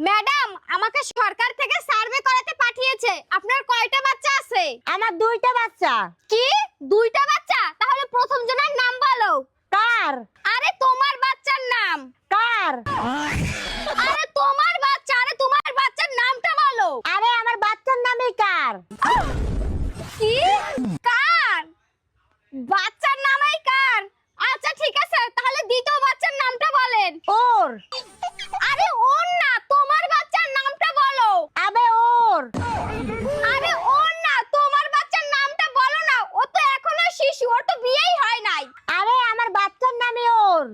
Madam, আমাকে সরকার থেকে survey করাতে পাঠিয়েছে। আপনার কয়টা বাচ্চা আছে? আমার 2টা বাচ্চা। কি? 2টা বাচ্চা? তাহলে প্রথম জনের নাম বলো। কার? আরে তোমার বাচ্চার নাম। কার? আরে তোমার বাচ্চা, আরে তোমার বাচ্চার নামটা বলো। আরে আমার বাচ্চার নামই কার। কি? কার? বাচ্চার নামই কার? আচ্ছা ঠিক আছে, তাহলে দ্বিতীয় বাচ্চার নামটা বলেন। ওর। আরে ওর না, তোমার বাচ্চার নামটা বলো। আবে ওর। আরে ওর না, তোমার বাচ্চার নামটা বলো না। ও তো এখনো শিশু, ওর তো বিয়েই হয় নাই। আরে আমার বাচ্চার নামই ওর।